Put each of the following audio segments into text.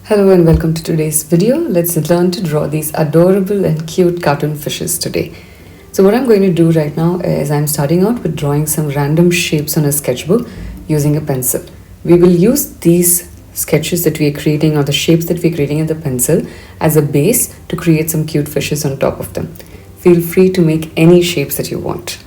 Hello and welcome to today's video. Let's learn to draw these adorable and cute cartoon fishes today. So what I'm going to do right now is I'm starting out with drawing some random shapes on a sketchbook using a pencil. We will use these sketches that we are creating or the shapes that we're creating in the pencil as a base to create some cute fishes on top of them. Feel free to make any shapes that you want.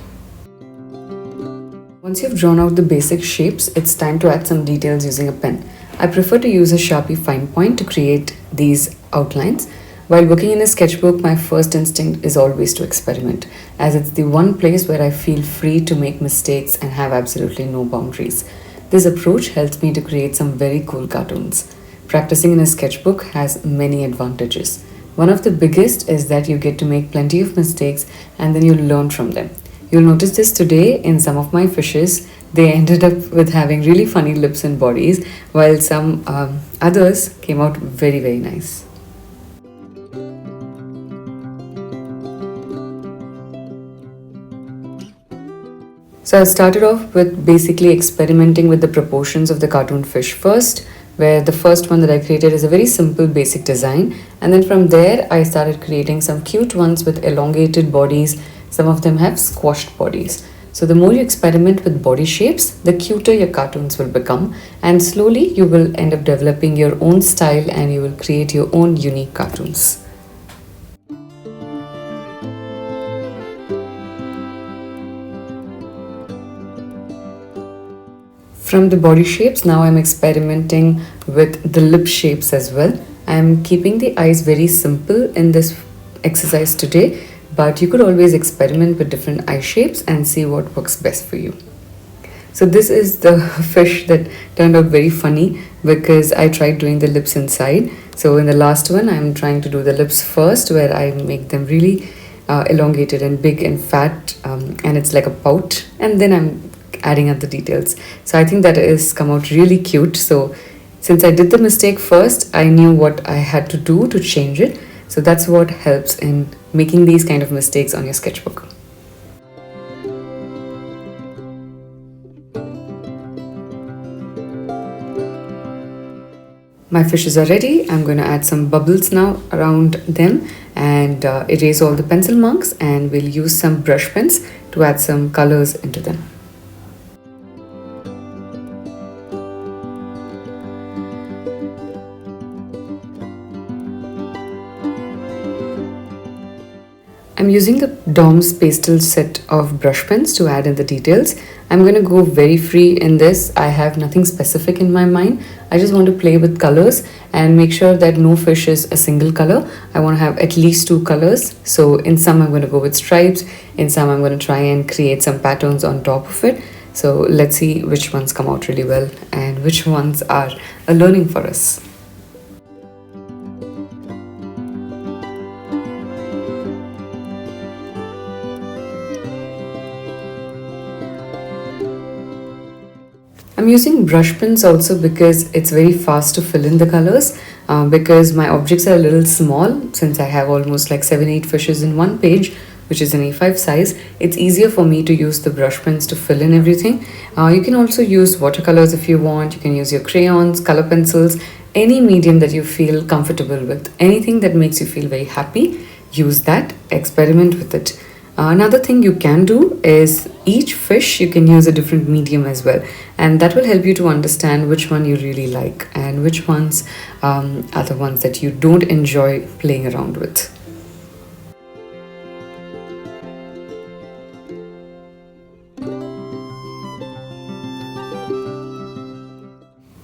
Once you've drawn out the basic shapes, it's time to add some details using a pen. I prefer to use a Sharpie fine point to create these outlines. While working in a sketchbook, my first instinct is always to experiment, as it's the one place where I feel free to make mistakes and have absolutely no boundaries. This approach helps me to create some very cool cartoons. Practicing in a sketchbook has many advantages. One of the biggest is that you get to make plenty of mistakes and then you learn from them. You'll notice this today in some of my fishes. They ended up with having really funny lips and bodies, while some others came out very, very nice. So I started off with basically experimenting with the proportions of the cartoon fish first, where the first one that I created is a very simple basic design. And then from there, I started creating some cute ones with elongated bodies. Some of them have squashed bodies. So the more you experiment with body shapes, the cuter your cartoons will become, and slowly you will end up developing your own style and you will create your own unique cartoons. From the body shapes, now I'm experimenting with the lip shapes as well. I'm keeping the eyes very simple in this exercise today, but you could always experiment with different eye shapes and see what works best for you. So this is the fish that turned out very funny because I tried doing the lips inside. So in the last one, I'm trying to do the lips first, where I make them really elongated and big and fat, and it's like a pout, and then I'm adding up the details. So I think that has come out really cute. So since I did the mistake first, I knew what I had to do to change it. So that's what helps in making these kind of mistakes on your sketchbook. My fishes are ready. I'm going to add some bubbles now around them and erase all the pencil marks, and we'll use some brush pens to add some colors into them. I'm using the DOMS pastel set of brush pens to add in the details. I'm going to go very free in this. I have nothing specific in my mind. I just want to play with colors and make sure that no fish is a single color. I want to have at least two colors. So in some I'm going to go with stripes. In some I'm going to try and create some patterns on top of it. So let's see which ones come out really well and which ones are a learning for us. I'm using brush pens also because it's very fast to fill in the colors, because my objects are a little small. Since I have almost like 7-8 fishes in one page, which is an A5 size, it's easier for me to use the brush pens to fill in everything. You can also use watercolors if you want. You can use your crayons, color pencils, any medium that you feel comfortable with. Anything that makes you feel very happy, use that, experiment with it. Another thing you can do is each fish you can use a different medium as well, and that will help you to understand which one you really like and which ones are the ones that you don't enjoy playing around with.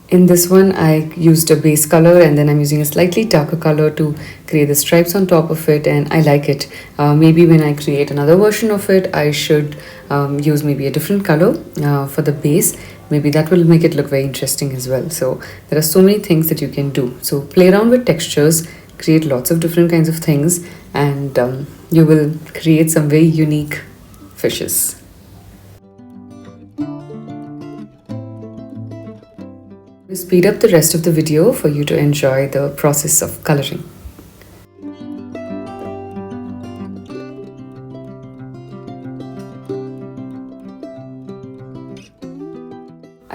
In this one, I used a base color and then I'm using a slightly darker color to create the stripes on top of it, and I like it. Maybe when I create another version of it, I should use maybe a different color for the base. Maybe that will make it look very interesting as well. So there are so many things that you can do. So play around with textures, create lots of different kinds of things, and you will create some very unique fishes. We'll speed up the rest of the video for you to enjoy the process of coloring.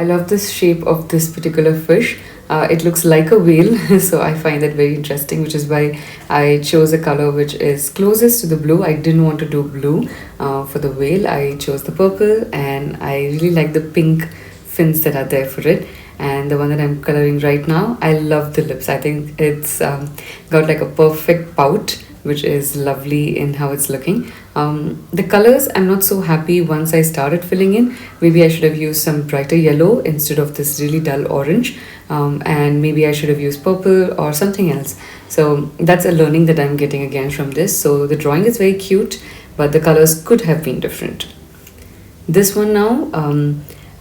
I love this shape of this particular fish. It looks like a whale, so I find that very interesting, which is why I chose a color which is closest to the blue. I didn't want to do blue for the whale. I chose the purple, and I really like the pink fins that are there for it. And the one that I'm coloring right now, I love the lips. I think it's got like a perfect pout, which is lovely in how it's looking. The colors, I'm not so happy once I started filling in. Maybe I should have used some brighter yellow instead of this really dull orange. And maybe I should have used purple or something else. So that's a learning that I'm getting again from this. So the drawing is very cute, but the colors could have been different. This one now,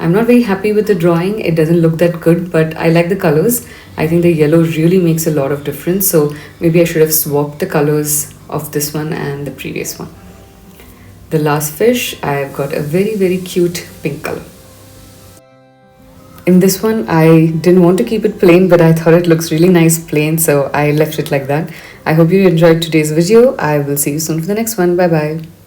I'm not very happy with the drawing. It doesn't look that good, but I like the colors. I think the yellow really makes a lot of difference. So maybe I should have swapped the colors of this one and the previous one. The last fish, I've got a very, very cute pink color. In this one, I didn't want to keep it plain, but I thought it looks really nice plain, so I left it like that. I hope you enjoyed today's video. I will see you soon for the next one. Bye bye.